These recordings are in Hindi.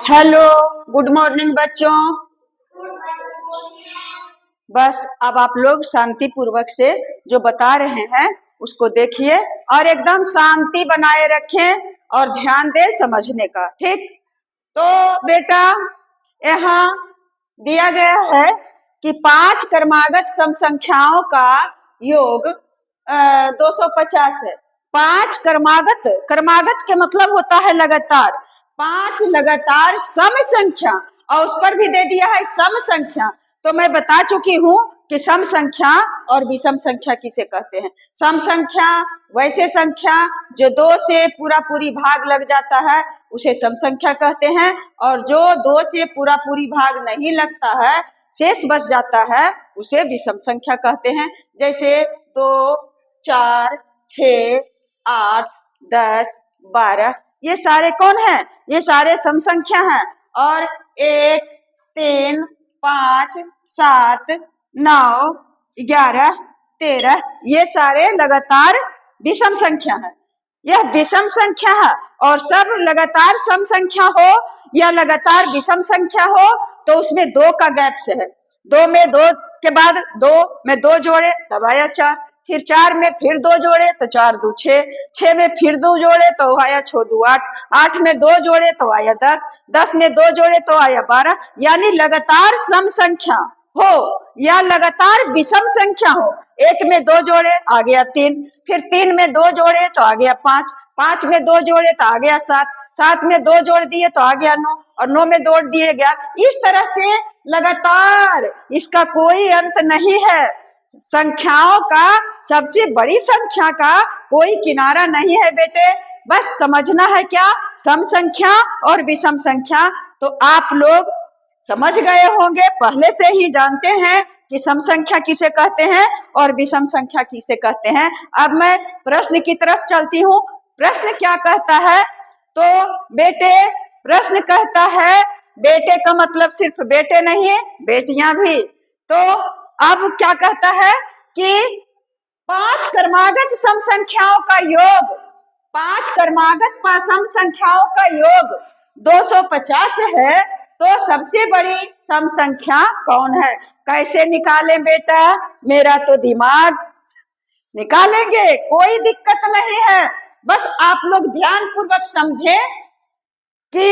हेलो, गुड मॉर्निंग बच्चों। बस अब आप लोग शांति पूर्वक से जो बता रहे हैं उसको देखिए और एकदम शांति बनाए रखें और ध्यान दें समझने का। ठीक, तो बेटा यहाँ दिया गया है कि 5 क्रमागत सम संख्याओं का योग 250 है। 5 क्रमागत, क्रमागत के मतलब होता है लगातार। 5 लगातार सम संख्या और उस पर भी दे दिया है सम संख्या। तो मैं बता चुकी हूँ कि सम संख्या और विषम संख्या किसे कहते हैं। सम संख्या वैसे संख्या जो 2 से पूरा पूरी भाग लग जाता है उसे सम संख्या कहते हैं, और जो 2 से पूरा पूरी भाग नहीं लगता है, शेष बच जाता है, उसे विषम संख्या कहते हैं। जैसे 2, 4, 6, 8, 10, 12 ये सारे कौन है? ये सारे सम संख्या हैं। और 1, 3, 5, 7, 9, 11, 13 ये सारे लगातार विषम संख्या है। यह विषम संख्या है और सब लगातार सम संख्या हो या लगातार विषम संख्या हो तो उसमें 2 का गैप से है। 2 में 2 के बाद 2 में 2 जोड़े तब आया 4, फिर 4 में फिर 2 जोड़े तो 4 2 6, 6 में फिर 2 जोड़े तो आया 6 2 8, 8 में 2 जोड़े तो आया 10, 10 में 2 जोड़े तो आया 12। यानी लगातार सम संख्या हो या लगातार विषम संख्या हो, 1 में 2 जोड़े आ गया 3, फिर 3 में 2 जोड़े तो आ गया 5, 5 में 2 जोड़े तो आ गया 7, 7 में 2 जोड़ दिए तो आ गया 9 और 9 में 2 दिए 11। इस तरह से लगातार, इसका कोई अंत नहीं है। संख्याओं का, सबसे बड़ी संख्या का कोई किनारा नहीं है बेटे। बस समझना है क्या, सम संख्या और विषम संख्या। तो आप लोग समझ गए होंगे, पहले से ही जानते हैं कि सम संख्या किसे कहते हैं और विषम संख्या किसे कहते हैं। अब मैं प्रश्न की तरफ चलती हूँ। प्रश्न क्या कहता है? तो बेटे प्रश्न कहता है, बेटे का मतलब सिर्फ बेटे नहीं, बेटियां भी। तो अब क्या कहता है कि 5 क्रमागत सम संख्याओं का योग, 5 क्रमागत सम संख्याओं का योग 250 है। तो सबसे बड़ी सम संख्या कौन है? कैसे निकालें बेटा? मेरा तो दिमाग, निकालेंगे, कोई दिक्कत नहीं है। बस आप लोग ध्यान पूर्वक समझे कि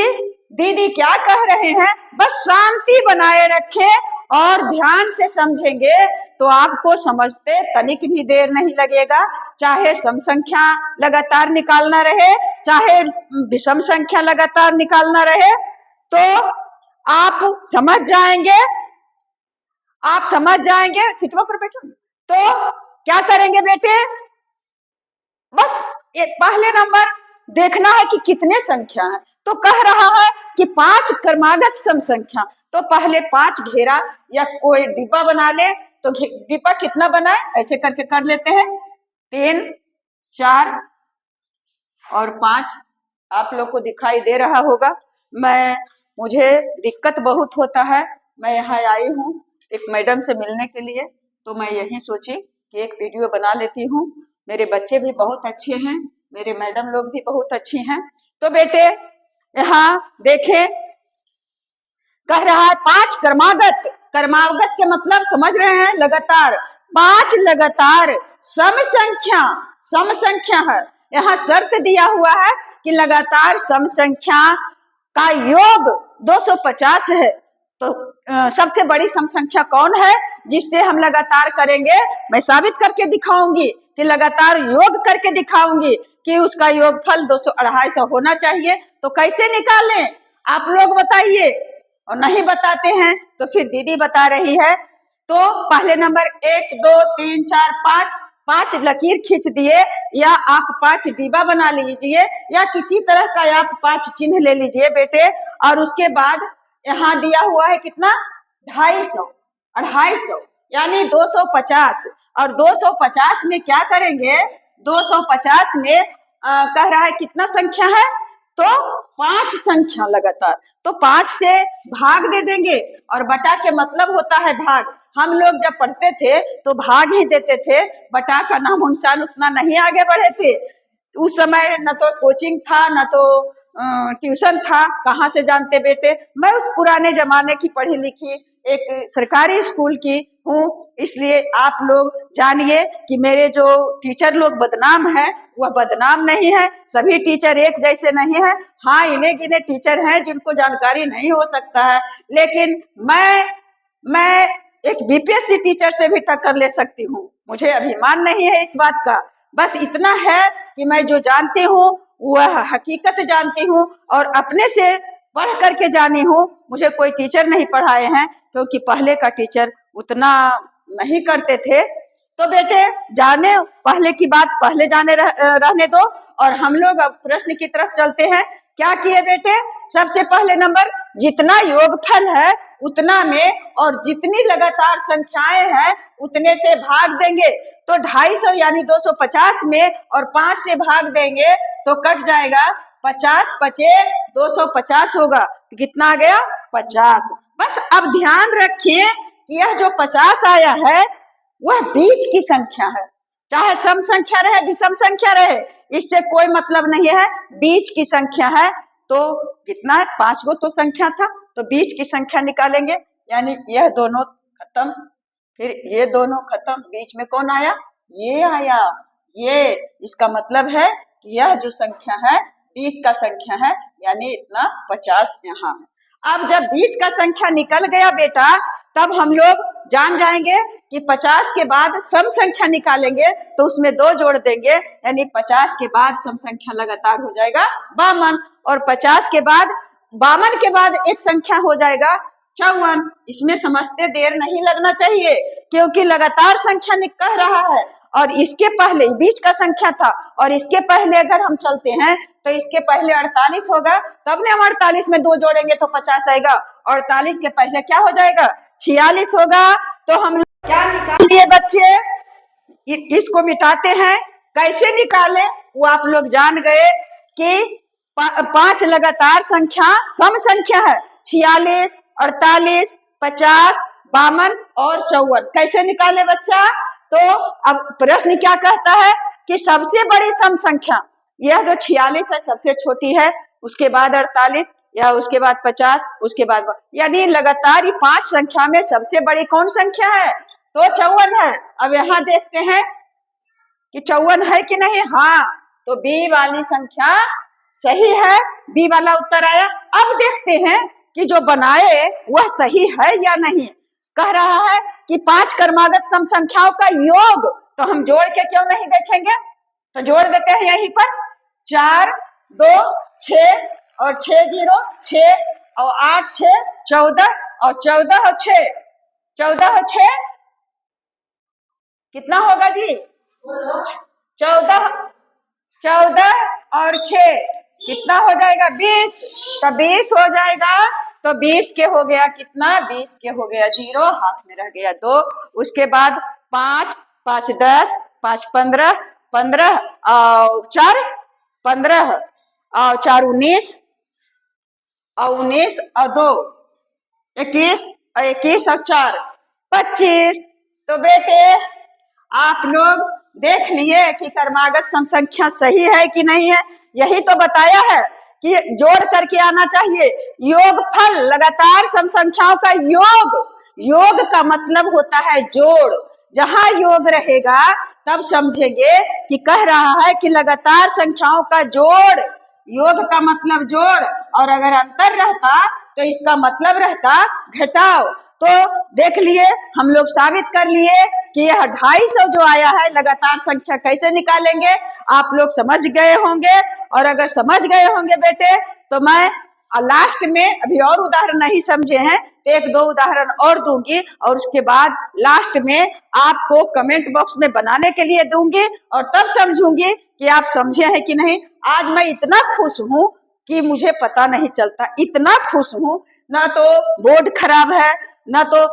दीदी क्या कह रहे हैं। बस शांति बनाए रखें और ध्यान से समझेंगे तो आपको समझते तनिक भी देर नहीं लगेगा। चाहे सम संख्या लगातार निकालना रहे, चाहे विषम संख्या लगातार निकालना रहे, तो आप समझ जाएंगे। आप समझ जाएंगे। सीटों पर बैठो। तो क्या करेंगे बेटे? बस एक पहले नंबर देखना है कि कितने संख्या है। तो कह रहा है कि 5 क्रमागत सम संख्या। तो पहले 5 घेरा या कोई डिब्बा बना ले। तो डिब्बा कितना बनाए, ऐसे करके कर लेते हैं। 3, 4 और 5 आप लोग को दिखाई दे रहा होगा। मुझे दिक्कत बहुत होता है। मैं यहाँ आई हूँ एक मैडम से मिलने के लिए, तो मैं यही सोची कि एक वीडियो बना लेती हूँ। मेरे बच्चे भी बहुत अच्छे हैं, मेरे मैडम लोग भी बहुत अच्छी हैं। तो बेटे यहाँ देखें, कह रहा है 5 क्रमागत। क्रमागत के मतलब समझ रहे हैं? लगातार। 5 लगातार सम संख्या, सम संख्या है। यहाँ शर्त दिया हुआ है कि लगातार सम संख्या का योग 250 है। तो सबसे बड़ी सम संख्या कौन है जिससे हम लगातार करेंगे? मैं साबित करके दिखाऊंगी कि लगातार योग करके दिखाऊंगी कि उसका योगफल 200 250 होना चाहिए। तो कैसे निकालें आप लोग बताइए। और नहीं बताते हैं तो फिर दीदी बता रही है। तो पहले नंबर 1 2 3 4 5, 5 लकीर खींच दिए, या आप 5 डिब्बा बना लीजिए, या किसी तरह का आप 5 चिन्ह ले लीजिए बेटे। और उसके बाद यहाँ दिया हुआ है कितना? 250, 250 यानी 250। और 250 में क्या करेंगे? 250 में कह रहा है कितना संख्या है? तो 5 संख्या लगातार। तो 5 से भाग दे देंगे, और बटा के मतलब होता है भाग। हम लोग जब पढ़ते थे तो भाग ही देते थे, बटा का नाम निशान उतना नहीं आगे बढ़े थे। उस समय न तो कोचिंग था, न तो ट्यूशन था, कहाँ से जानते बेटे। मैं उस पुराने जमाने की पढ़ी लिखी एक सरकारी स्कूल की हूँ, इसलिए आप लोग जानिए कि मेरे जो टीचर लोग बदनाम है वह बदनाम नहीं है। सभी टीचर एक जैसे नहीं है। हाँ, इन्हें गिने टीचर हैं जिनको जानकारी नहीं हो सकता है, लेकिन मैं एक बीपीएससी टीचर से भी टक्कर ले सकती हूँ। मुझे अभिमान नहीं है इस बात का। बस इतना है कि मैं जो जानती हूँ वह हकीकत जानती हूँ और अपने से पढ़ करके जानी हूँ। मुझे कोई टीचर नहीं पढ़ाए हैं, क्योंकि पहले का टीचर उतना नहीं करते थे। तो बेटे जाने, पहले की बात पहले जाने रहने दो, और हम लोग अब प्रश्न की तरफ चलते हैं। क्या किए बेटे? सबसे पहले नंबर, जितना योगफल है उतना में और जितनी लगातार संख्याएं हैं उतने से भाग देंगे। तो 250 यानी 250 में और 5 से भाग देंगे तो कट जाएगा 50 पचे 250 होगा। तो कितना आ गया? 50। बस अब ध्यान रखिए कि यह जो 50 आया है वह बीच की संख्या है, चाहे सम संख्या रहे विषम संख्या रहे, इससे कोई मतलब नहीं है, बीच की संख्या है। तो कितना है? 5 गो तो संख्या था, तो बीच की संख्या निकालेंगे, यानी यह दोनों खत्म, फिर ये दोनों खत्म, बीच में कौन आया? ये आया। ये इसका मतलब है कि यह जो संख्या है बीच का संख्या है, यानी इतना 50 यहाँ है। अब जब बीच का संख्या निकल गया बेटा, तब हम लोग जान जाएंगे कि 50 के बाद सम संख्या निकालेंगे तो उसमें 2 जोड़ देंगे, यानी 50 के बाद सम संख्या लगातार हो जाएगा 52, और 50 के बाद 52 के बाद एक संख्या हो जाएगा 54। इसमें समझते देर नहीं लगना चाहिए, क्योंकि लगातार संख्या कह रहा है और इसके पहले बीच का संख्या था, और इसके पहले अगर हम चलते हैं तो इसके पहले 48 होगा, तब ने हम 48 में 2 जोड़ेंगे तो 50 आएगा, और 48 के पहले क्या हो जाएगा? 46 होगा। तो हम क्या निकाल लिए बच्चे? इसको मिटाते हैं। कैसे निकाले वो आप लोग जान गए कि 5 लगातार संख्या सम संख्या है, 46, 48, 50, 52 और 54। कैसे निकाले बच्चा? तो अब प्रश्न क्या कहता है कि सबसे बड़ी सम संख्या यह जो 46 है सबसे छोटी है, उसके बाद 48 या उसके बाद 50, उसके बाद, यानी लगातार ये 5 संख्या में सबसे बड़ी कौन संख्या है? तो 54 है। अब यहाँ देखते हैं कि 54 है कि नहीं। हाँ, तो बी वाली संख्या सही है, बी वाला उत्तर आया। अब देखते हैं कि जो बनाए वह सही है या नहीं। कह रहा है कि 5 क्रमागत सम संख्याओं का योग, तो हम जोड़ के क्यों नहीं देखेंगे? तो जोड़ देते हैं यहीं पर, 4 2 6 और 6 0 6 और 8 6 14 और 14 और 6 14 और 6 कितना होगा जी? 14 14 और 6 कितना हो जाएगा? 20। तो 20 हो जाएगा। तो 20 के हो गया कितना? 20 के हो गया 0, हाथ में रह गया 2। उसके बाद 5 5 10 5 15 15 और 4 15 और 4 19 और 19 और 2 21 और 21 और 4 25। तो बेटे आप लोग देख लिए कि क्रमागत सम संख्या सही है कि नहीं है। यही तो बताया है कि जोड़ करके आना चाहिए। योगफल लगातार सम संख्याओं का योग, योग का मतलब होता है जोड़। जहां योग रहेगा तब समझेंगे कि कह रहा है कि लगातार संख्याओं का जोड़, योग का मतलब जोड़, और अगर अंतर रहता तो इसका मतलब रहता घटाव। तो देख लिए, हम लोग साबित कर लिए कि यह 250 जो आया है लगातार संख्या कैसे निकालेंगे, आप लोग समझ गए होंगे। और अगर समझ गए होंगे बेटे तो मैं लास्ट में, अभी और उदाहरण नहीं समझे हैं तो 1-2 उदाहरण और दूंगी, और उसके बाद लास्ट में आपको कमेंट बॉक्स में बनाने के लिए दूंगी, और तब समझूंगी कि आप समझे हैं कि नहीं। आज मैं इतना खुश हूं कि मुझे पता नहीं चलता, इतना खुश हूं। ना तो बोर्ड खराब है, ना तो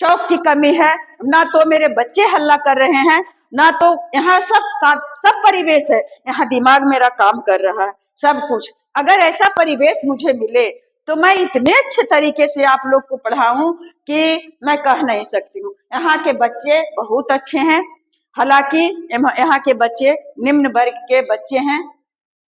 चौक की कमी है, ना तो मेरे बच्चे हल्ला कर रहे हैं, ना तो यहाँ सब परिवेश है, यहाँ दिमाग मेरा काम कर रहा है, सब कुछ। अगर ऐसा परिवेश मुझे मिले तो मैं इतने अच्छे तरीके से आप लोग को पढ़ाऊं कि मैं कह नहीं सकती हूँ। यहाँ के बच्चे बहुत अच्छे हैं, हालांकि यहाँ के बच्चे निम्न वर्ग के बच्चे हैं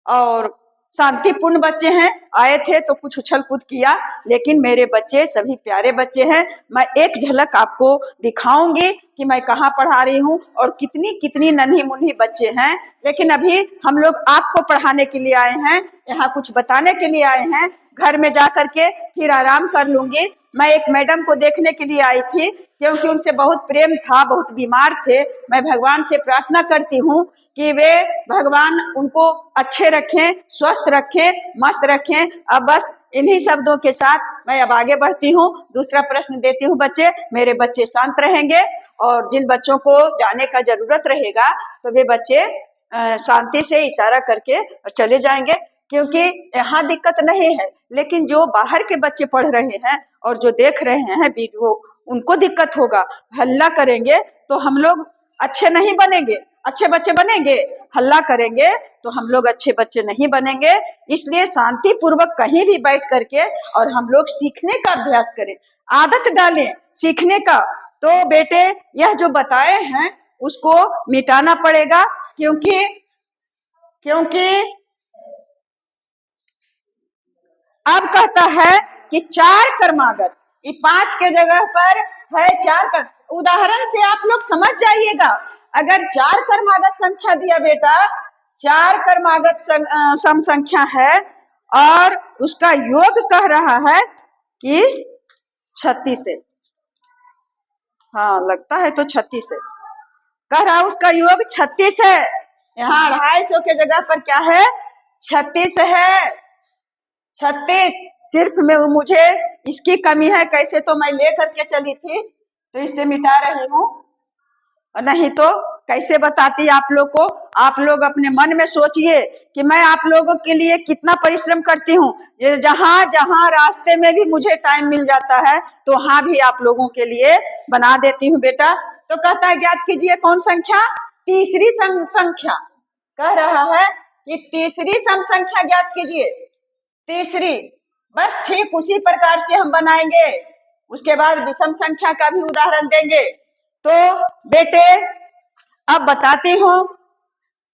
और शांतिपूर्ण बच्चे हैं। आए थे तो कुछ उछल कूद किया, लेकिन मेरे बच्चे सभी प्यारे बच्चे हैं। मैं एक झलक आपको दिखाऊंगी कि मैं कहाँ पढ़ा रही हूँ और कितनी कितनी नन्ही मुन्नी बच्चे हैं। लेकिन अभी हम लोग आपको पढ़ाने के लिए आए हैं, यहाँ कुछ बताने के लिए आए हैं। घर में जा करके फिर आराम कर लूंगी। मैं एक मैडम को देखने के लिए आई थी, क्योंकि उनसे बहुत प्रेम था, बहुत बीमार थे। मैं भगवान से प्रार्थना करती हूँ कि वे भगवान उनको अच्छे रखें, स्वस्थ रखें, मस्त रखें। अब बस इन्हीं शब्दों के साथ मैं अब आगे बढ़ती हूँ। दूसरा प्रश्न देती हूँ बच्चे। मेरे बच्चे शांत रहेंगे और जिन बच्चों को जाने का जरूरत रहेगा तो वे बच्चे शांति से इशारा करके और चले जाएंगे, क्योंकि यहाँ दिक्कत नहीं है। लेकिन जो बाहर के बच्चे पढ़ रहे हैं और जो देख रहे हैं वीडियो, उनको दिक्कत होगा। हल्ला करेंगे तो हम लोग अच्छे नहीं बनेंगे, अच्छे बच्चे बनेंगे। हल्ला करेंगे तो हम लोग अच्छे बच्चे नहीं बनेंगे। इसलिए शांति पूर्वक कहीं भी बैठ करके और हम लोग सीखने का अभ्यास करें, आदत डालें सीखने का। तो बेटे यह जो बताए हैं उसको मिटाना पड़ेगा, क्योंकि अब कहता है कि 4 कर्मागत, ये 5 के जगह पर है 4 कर्म। उदाहरण से आप लोग समझ जाइएगा। अगर 4 कर्मागत संख्या दिया बेटा, 4 कर्मागत सम संख्या है और उसका योग कह रहा है कि 36 है। हाँ लगता है तो 36 है, कह रहा है उसका योग 36 है। यहाँ 250 के जगह पर क्या है? 36 है। 36 सिर्फ में मुझे इसकी कमी है। कैसे तो मैं ले करके चली थी तो इससे मिटा रही हूँ, नहीं तो कैसे बताती आप लोग को। आप लोग अपने मन में सोचिए कि मैं आप लोगों के लिए कितना परिश्रम करती हूँ। ये जहां जहां रास्ते में भी मुझे टाइम मिल जाता है तो वहां भी आप लोगों के लिए बना देती हूँ बेटा। तो कहता है ज्ञात कीजिए कौन संख्या? तीसरी सम संख्या। कह रहा है कि तीसरी सम संख्या ज्ञात कीजिए। तीसरी, बस ठीक उसी प्रकार से हम बनाएंगे। उसके बाद विषम संख्या का भी उदाहरण देंगे। तो बेटे अब बताती हूँ।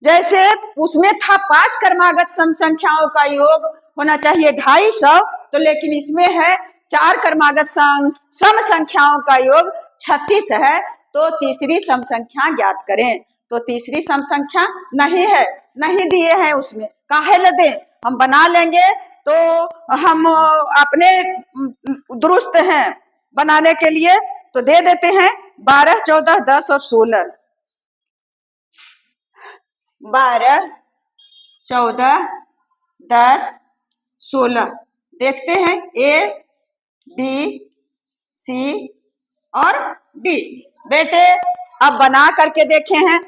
जैसे उसमें था 5 कर्मागत सम संख्याओं का योग होना चाहिए 250, तो लेकिन इसमें है 4 कर्मागत सम संख्याओं का योग 36 है। तो तीसरी सम संख्या ज्ञात करें। तो तीसरी सम संख्या नहीं है, नहीं दिए हैं उसमें, काहे ल दें, हम बना लेंगे। तो हम अपने दुरुस्त हैं बनाने के लिए, तो दे देते हैं 12, 14, 10 और 16। 12, 14, 10, 16 देखते हैं ए, बी, सी और डी। बेटे अब बना करके देखे हैं।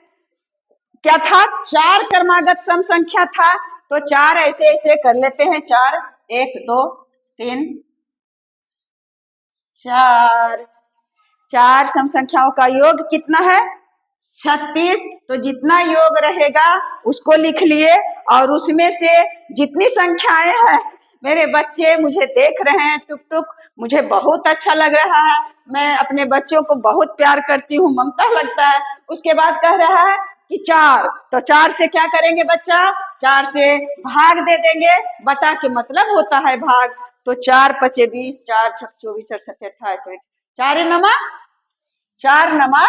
क्या था? 4 कर्मागत सम संख्या था, तो 4 ऐसे ऐसे कर लेते हैं। 4, 1, 2, 3, 4। 4 सम संख्याओं का योग कितना है? 36। तो जितना योग रहेगा उसको लिख लिए, और उसमें से जितनी संख्याएं हैं, मेरे बच्चे मुझे देख रहे हैं टुक टुक, मुझे बहुत अच्छा लग रहा है। मैं अपने बच्चों को बहुत प्यार करती हूँ, ममता लगता है। उसके बाद कह रहा है कि 4, तो 4 से क्या करेंगे बच्चा? 4 से भाग दे देंगे। बटा के मतलब होता है भाग। तो 4 पचे 20, 4 छक 24, 67, 28, 4 नमा 4 नमा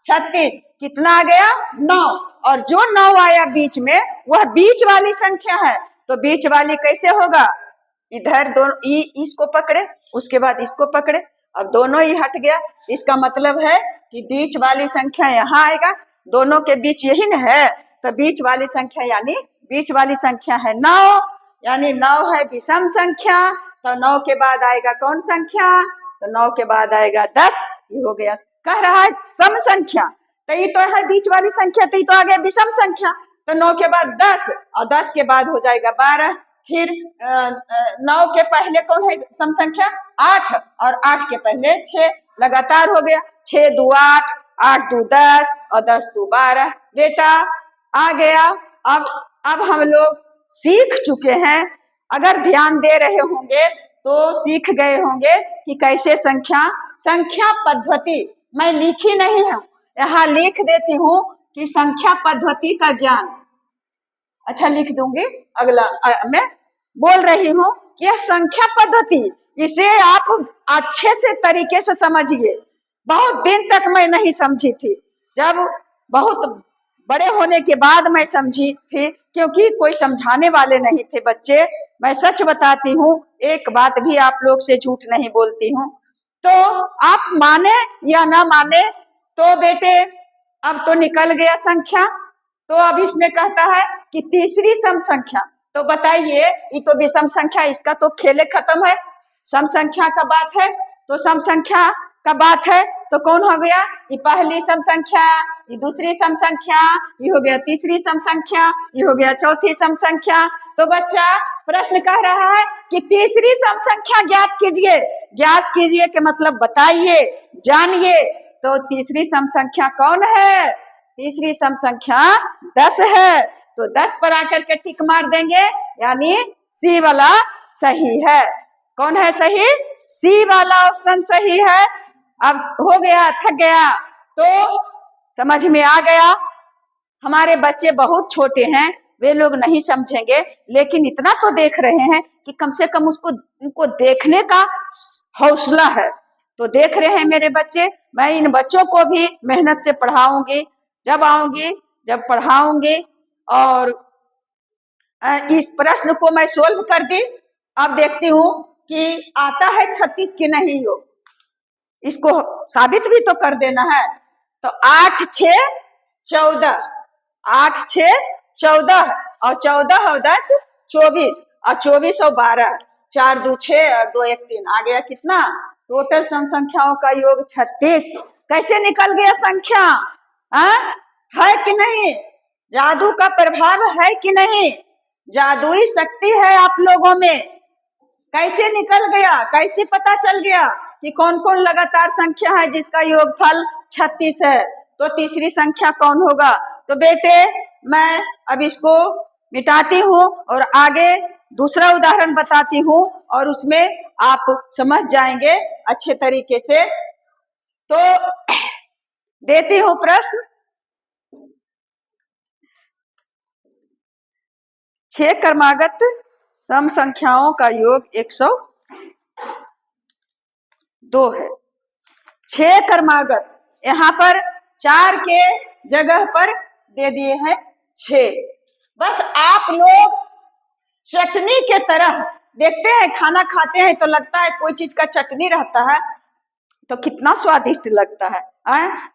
36। कितना आ गया? 9। और जो 9 आया बीच में वह बीच वाली संख्या है। तो बीच वाली कैसे होगा? इधर दोनों इसको पकड़े, उसके बाद इसको पकड़े, अब दोनों ही हट गया। इसका मतलब है कि बीच वाली संख्या यहाँ आएगा। दोनों के बीच यही न है, तो बीच वाली संख्या यानी बीच वाली संख्या है 9, यानी 9 है विषम संख्या। तो 9 के बाद आएगा कौन संख्या? तो 9 के बाद आएगा 10। ये हो गया। कह रहा है सम संख्या, तो ये तो है बीच वाली संख्या, तो ये तो आ गया विषम संख्या। तो 9 के बाद 10 और 10 के बाद हो जाएगा 12। फिर 9 के पहले कौन है सम संख्या? 8, और 8 के पहले 6। लगातार हो गया। 6 2 8, 8 2 10 और 10 2 12। बेटा आ गया। अब हम लोग सीख चुके हैं। अगर ध्यान दे रहे होंगे तो सीख गए होंगे कि कैसे संख्या पद्धति मैं लिखी नहीं हूँ, यहाँ लिख देती हूँ कि संख्या पद्धति का ज्ञान। अच्छा लिख दूंगी अगला। मैं बोल रही हूं कि यह संख्या पद्धति, इसे आप अच्छे से तरीके से समझिए। बहुत दिन तक मैं नहीं समझी थी, जब बहुत बड़े होने के बाद मैं समझी थी, क्योंकि कोई समझाने वाले नहीं थे बच्चे। मैं सच बताती हूँ, एक बात भी आप लोग से झूठ नहीं बोलती हूँ। तो आप माने या ना माने, तो बेटे अब तो निकल गया संख्या। तो अब इसमें कहता है कि तीसरी सम संख्या। तो बताइए, ये तो विषम संख्या, इसका तो खेले खत्म है। सम संख्या का बात है तो सम संख्या का बात है, तो कौन हो गया? ये पहली सम संख्या, ये दूसरी सम संख्या, ये हो गया तीसरी सम संख्या, ये हो गया चौथी सम संख्या। तो बच्चा प्रश्न कह रहा है कि तीसरी सम संख्या ज्ञात कीजिए। ज्ञात कीजिए के मतलब बताइए, जानिए। तो तीसरी सम संख्या कौन है? तीसरी सम संख्या 10 है। तो 10 पर आकर के टिक मार देंगे, यानी सी वाला सही है। कौन है सही? सी वाला ऑप्शन सही है। अब हो गया, थक गया तो समझ में आ गया। हमारे बच्चे बहुत छोटे हैं, वे लोग नहीं समझेंगे, लेकिन इतना तो देख रहे हैं कि कम से कम उनको देखने का हौसला है। तो देख रहे हैं मेरे बच्चे, मैं इन बच्चों को भी मेहनत से पढ़ाऊंगी। जब आऊंगी, जब पढ़ाऊंगी, और इस प्रश्न को मैं सोल्व कर दी। अब देखती हूँ कि आता है 36 की नहीं हो, इसको साबित भी तो कर देना है। तो 8 6 14, 8 6 14 और 14 और 10 24 और 24 और 12, 4 2 6 और 2 1 3, आ गया कितना? टोटल सम संख्याओं का योग 36। कैसे निकल गया संख्या? है कि नहीं? जादू का प्रभाव है कि नहीं? जादुई शक्ति है आप लोगों में। कैसे निकल गया? कैसे पता चल गया कि कौन कौन लगातार संख्या है जिसका योगफल 36 है? तो तीसरी संख्या कौन होगा? तो बेटे मैं अब इसको मिटाती हूँ और आगे दूसरा उदाहरण बताती हूँ, और उसमें आप समझ जाएंगे अच्छे तरीके से। तो देती हूँ प्रश्न। 6 क्रमागत सम संख्याओं का योग 102 है। 6 क्रमागत, यहाँ पर 4 के जगह पर दे दिए हैं 6। बस आप लोग चटनी के तरह देखते हैं, खाना खाते हैं तो लगता है कोई चीज का चटनी रहता है तो कितना स्वादिष्ट लगता है।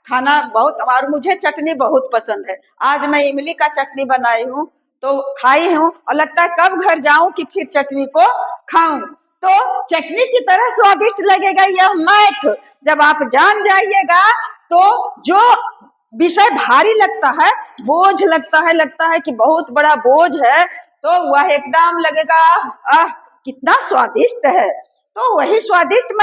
खाना बहुत, और मुझे चटनी बहुत पसंद है। आज मैं इमली का चटनी बनाई हूँ तो खाई हूँ, और लगता है कब घर जाऊं कि फिर चटनी को खाऊं। तो चटनी की तरह स्वादिष्ट लगेगा यह मैथ। जब आप जान जाइएगा तो जो विषय भारी लगता है, बोझ लगता है कि बहुत बड़ा बोझ है, तो वह एकदम लगेगा आह कितना स्वादिष्ट है। तो वही स्वादिष्ट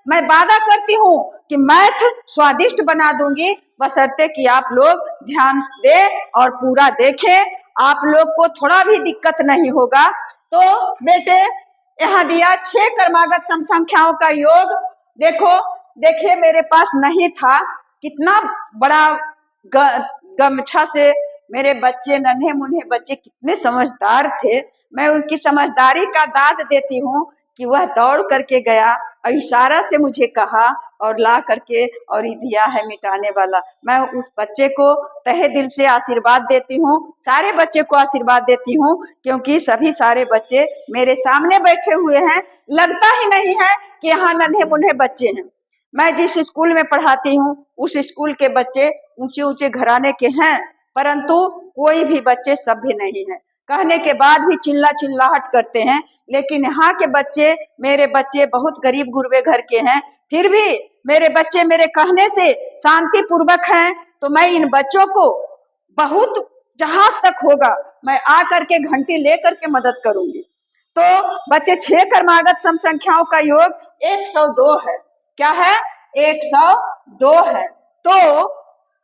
मैं वादा करती हूँ कि मैथ स्वादिष्ट बना दूंगी, बशर्ते कि आप लोग ध्यान दे और पूरा देखें। आप लोग को थोड़ा भी दिक्कत नहीं होगा। तो बेटे यहाँ दिया 6 क्रमागत सम संख्याओं का योग। देखो, देखिए मेरे पास नहीं था, कितना बड़ा गमछा से मेरे बच्चे, नन्हे मुन्हे बच्चे कितने समझदार थे। मैं उनकी समझदारी का दाद देती हूँ कि वह दौड़ करके गया और इशारा से मुझे कहा और ला करके और ये दिया है मिटाने वाला। मैं उस बच्चे को तहे दिल से आशीर्वाद देती हूँ, सारे बच्चे को आशीर्वाद देती हूँ, क्योंकि सभी सारे बच्चे मेरे सामने बैठे हुए हैं। लगता ही नहीं है कि यहाँ नन्हे मुन्हे बच्चे हैं। मैं जिस स्कूल में पढ़ाती हूँ उस स्कूल के बच्चे ऊंचे ऊंचे घराने के हैं, परंतु कोई भी बच्चे सभ्य नहीं है। कहने के बाद भी चिल्लाहट करते हैं। लेकिन यहाँ के बच्चे, मेरे बच्चे बहुत गरीब गुरबे घर के हैं, फिर भी मेरे बच्चे मेरे कहने से शांति पूर्वक हैं। तो मैं इन बच्चों को बहुत, जहां तक होगा मैं आ करके घंटी ले करके मदद करूंगी। तो बच्चे 6 क्रमागत सम संख्याओं का योग 102 है। क्या है? 102 है। तो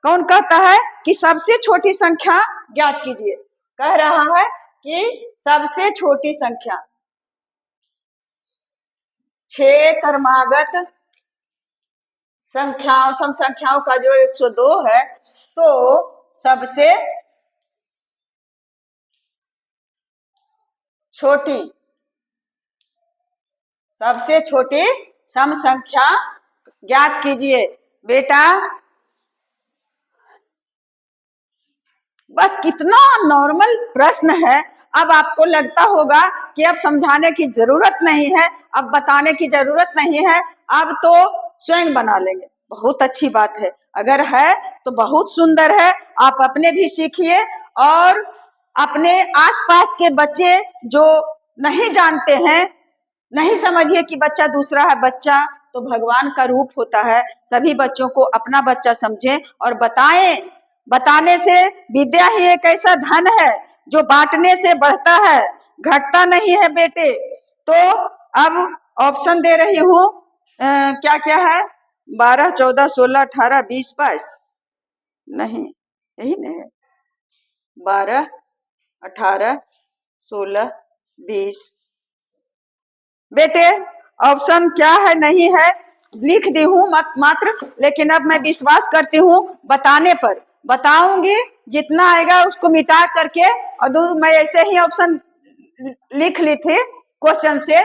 कौन कहता है कि सबसे छोटी संख्या ज्ञात कीजिए? कह रहा है कि सबसे छोटी संख्या 6 क्रमागत संख्याओं, सम संख्याओं का जो 102 है, तो सबसे छोटी सम संख्या ज्ञात कीजिए। बेटा बस कितना नॉर्मल प्रश्न है। अब आपको लगता होगा कि अब समझाने की जरूरत नहीं है, अब बताने की जरूरत नहीं है, अब तो स्वयं बना लेंगे। बहुत अच्छी बात है, अगर है तो बहुत सुंदर है। आप अपने भी सीखिए और अपने आसपास के बच्चे जो नहीं जानते हैं, नहीं समझिए कि बच्चा दूसरा है। बच्चा तो भगवान का रूप होता है। सभी बच्चों को अपना बच्चा समझें और बताएं। बताने से विद्या ही एक ऐसा धन है जो बांटने से बढ़ता है, घटता नहीं है बेटे। तो अब ऑप्शन दे रही हूँ, क्या क्या है? 12, 14, 16, 18, 20, 22, नहीं यही नहीं है। 12, 18, 16, 20 बेटे ऑप्शन क्या है नहीं है लिख दी हूँ मात्र, लेकिन अब मैं विश्वास करती हूँ बताने पर। बताऊंगी, जितना आएगा उसको मिटा करके, और मैं ऐसे ही ऑप्शन लिख ली थी क्वेश्चन से,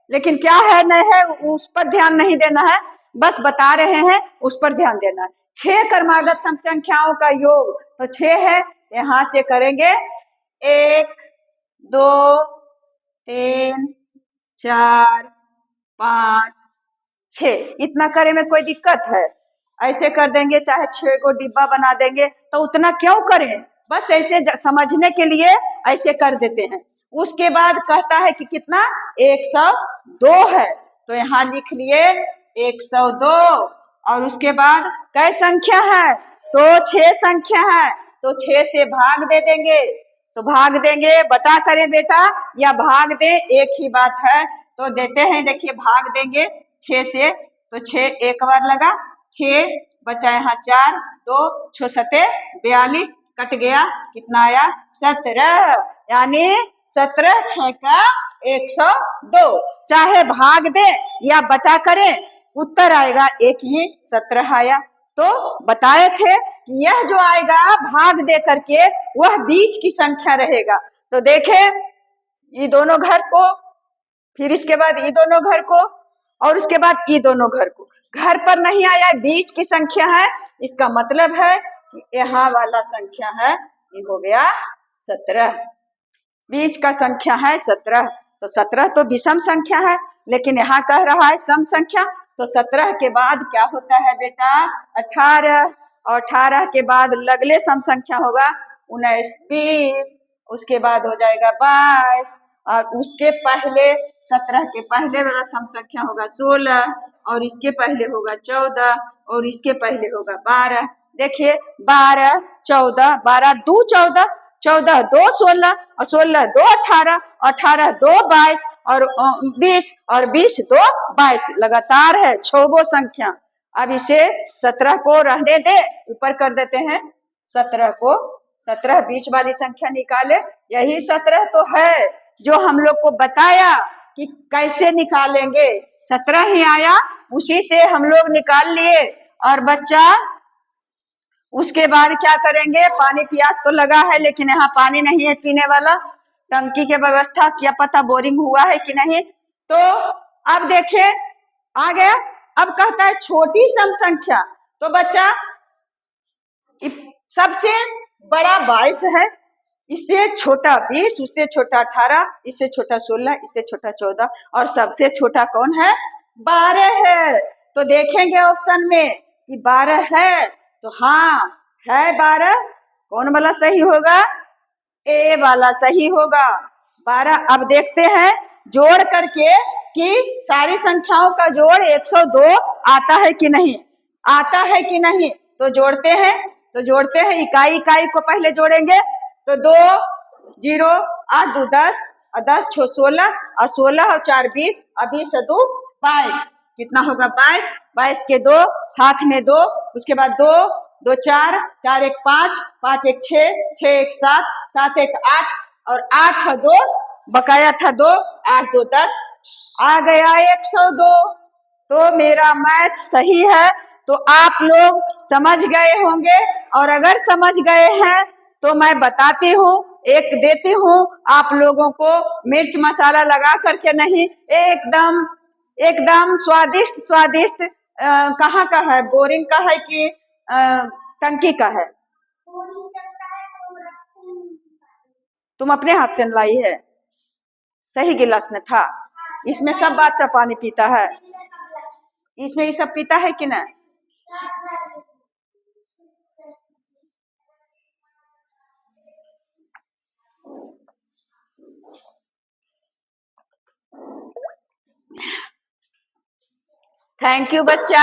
लेकिन क्या है नहीं है उस पर ध्यान नहीं देना है, बस बता रहे हैं उस पर ध्यान देना है। 6 क्रमागत सम संख्याओं का योग तो 6 है। यहाँ से करेंगे 1, 2, 3, 4, 5, 6, इतना करे में कोई दिक्कत है? ऐसे कर देंगे, चाहे 6 को डिब्बा बना देंगे, तो उतना क्यों करें? बस ऐसे समझने के लिए ऐसे कर देते हैं। उसके बाद कहता है कि कितना? 102 है, तो यहाँ लिख लिए 102। और उसके बाद कै संख्या है? तो 6 संख्या है, तो 6 से भाग दे देंगे। तो भाग देंगे, बटा करें बेटा या भाग दे, एक ही बात है। तो देते हैं, देखिए भाग देंगे 6 से, तो 6 एक बार लगा, 6 बचा यहाँ 4, 2, 6 सते 42, कट गया, कितना आया? 17, यानी 17 6 का 102। चाहे भाग दे या बटा करें, उत्तर आएगा एक ही, 17 आया। तो बताए थे कि यह जो आएगा भाग दे करके वह बीच की संख्या रहेगा। तो देखे ये दोनों घर को, फिर इसके बाद ये दोनों घर को, और उसके बाद ये दोनों घर को। घर पर नहीं आया, बीच की संख्या है, इसका मतलब है कि यहाँ वाला संख्या है, ये हो गया 17। बीच का संख्या है 17। तो 17 तो विषम संख्या है, लेकिन यहाँ कह रहा है सम संख्या। तो 17 के बाद क्या होता है बेटा? 18, और 18 के बाद लगले सम संख्या होगा 19, 20, उसके बाद हो जाएगा 22, और उसके पहले 17 के पहले वाला सम संख्या होगा 16, और इसके पहले होगा 14, और इसके पहले होगा 12। देखिए 12, 14, 12 2 14, 14 2 16, और 16 2 18, 18 2 22, और 20, और 20 2 22, लगातार है 6 गो संख्या। अब इसे 17 को रहने दे, ऊपर कर देते हैं 17 को। 17 बीच वाली संख्या निकाले, यही 17 तो है जो हम लोग को बताया कि कैसे निकालेंगे। 17 ही आया, उसी से हम लोग निकाल लिए। और बच्चा उसके बाद क्या करेंगे? पानी प्यास तो लगा है, लेकिन यहाँ पानी नहीं है पीने वाला, टंकी की व्यवस्था क्या पता बोरिंग हुआ है कि नहीं। तो अब देखे आ गया। अब कहता है छोटी सम संख्या। तो बच्चा सबसे बड़ा 22 है, इससे छोटा 20, उससे छोटा 18, इससे छोटा 16, इससे छोटा 14, और सबसे छोटा कौन है? 12 है। तो देखेंगे ऑप्शन में कि 12 है, तो हाँ है 12। कौन वाला सही होगा? ए वाला सही होगा, 12। अब देखते हैं जोड़ करके कि सारी संख्याओं का जोड़ 102 आता है कि नहीं, आता है कि नहीं। तो जोड़ते हैं, इकाई इकाई को पहले जोड़ेंगे। तो 2 0 8 2 10, और 10 6 16, और 16 और 4 20, और 20 2 22, कितना होगा? 22। 22 के 2 हाथ में 2, उसके बाद 2 2 4, 4 1 5, 5 1 6, 6 1 7, 7 1 8, और 8 और 2 बकाया था 2, 8 2 10, आ गया 102। तो मेरा मैथ सही है, तो आप लोग समझ गए होंगे और अगर समझ गए हैं तो मैं बताती हूँ, एक देती हूँ आप लोगों को, मिर्च मसाला लगा करके नहीं, एकदम एकदम स्वादिष्ट स्वादिष्ट। कहाँ का है, बोरिंग का है कि टंकी का है? तुम अपने हाथ से लाई है, सही गिलास में था। इसमें सब बच्चा पानी पीता है, इसमें ये सब पीता है कि नहीं? थैंक यू बच्चा,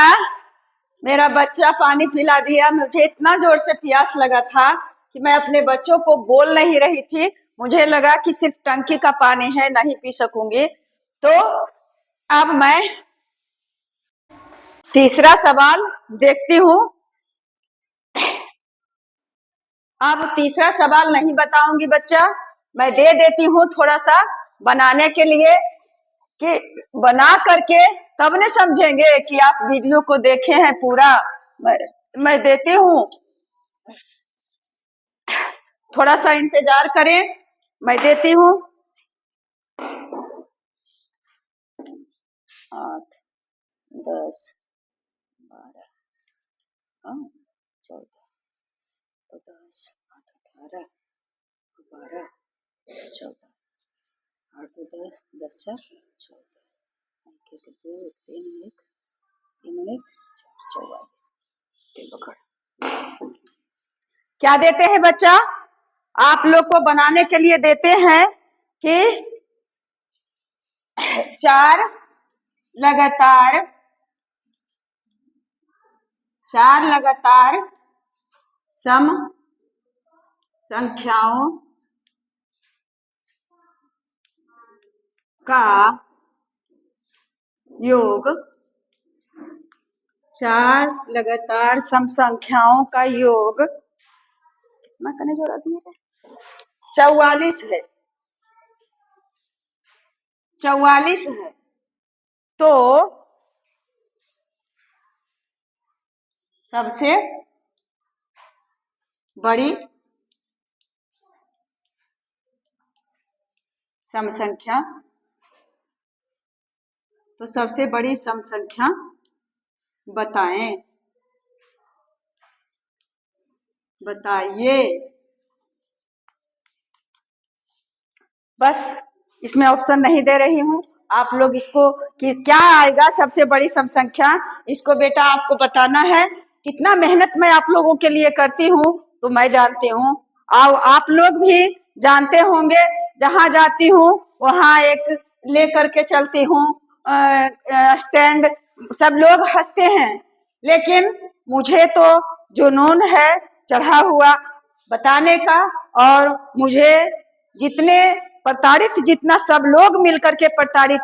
मेरा बच्चा पानी पिला दिया। मुझे इतना जोर से प्यास लगा था कि मैं अपने बच्चों को बोल नहीं रही थी, मुझे लगा कि सिर्फ टंकी का पानी है, नहीं पी सकूंगी। तो अब मैं तीसरा सवाल देखती हूँ। अब तीसरा सवाल नहीं बताऊंगी बच्चा, मैं दे देती हूँ थोड़ा सा बनाने के लिए, कि बना करके तब न समझेंगे कि आप वीडियो को देखे हैं पूरा। मैं देती हूँ, थोड़ा सा इंतजार करें, मैं देती हूँ। 8, 10, 12, 14, 10, 8, 18, 12, 14, 8, 10, 10, 4, 14, 1, 2, 3, 1, 3, 1, 4, 44। क्या देते हैं बच्चा? आप लोग को बनाने के लिए देते हैं कि 4 लगातार सम संख्याओं का योग, 4 लगातार सम संख्याओं का योग कितना करने जोड़ा दिए? 44 है, 44 है। तो सबसे बड़ी सम संख्या, तो सबसे बड़ी सम संख्या बताएं, बताइए। बस इसमें ऑप्शन नहीं दे रही हूँ, आप लोग इसको कि क्या आएगा सबसे बड़ी सम संख्या, इसको बेटा आपको बताना है। कितना मेहनत मैं आप लोगों के लिए करती हूँ तो मैं जानती हूँ, और आप लोग भी जानते होंगे। जहाँ जाती हूँ वहाँ एक ले करके चलती हूँ स्टैंड, सब लोग हंसते हैं, लेकिन मुझे तो जुनून है चढ़ा हुआ बताने का। और मुझे जितने प्रताड़ित, जितना सब लोग मिलकर के प्रताड़ित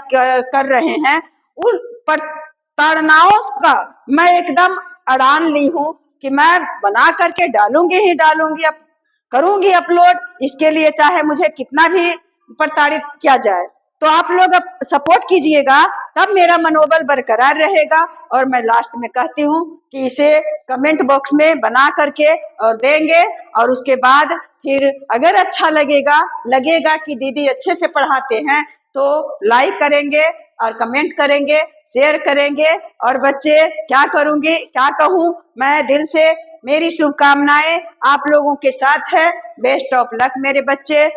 कर रहे हैं, उन प्रताड़नाओं का मैं एकदम अड़ान ली हूँ कि मैं बना करके डालूंगी ही डालूंगी, अब करूंगी अपलोड, इसके लिए चाहे मुझे कितना भी प्रताड़ित किया जाए। तो आप लोग अब सपोर्ट कीजिएगा, तब मेरा मनोबल बरकरार रहेगा। और मैं लास्ट में कहती हूँ कि इसे कमेंट बॉक्स में बना करके और देंगे, और उसके बाद फिर अगर अच्छा लगेगा कि दीदी अच्छे से पढ़ाते हैं तो लाइक करेंगे और कमेंट करेंगे, शेयर करेंगे। और बच्चे क्या करूंगी, क्या कहूँ, मैं दिल से मेरी शुभकामनाएं आप लोगों के साथ है। बेस्ट ऑफ लक मेरे बच्चे।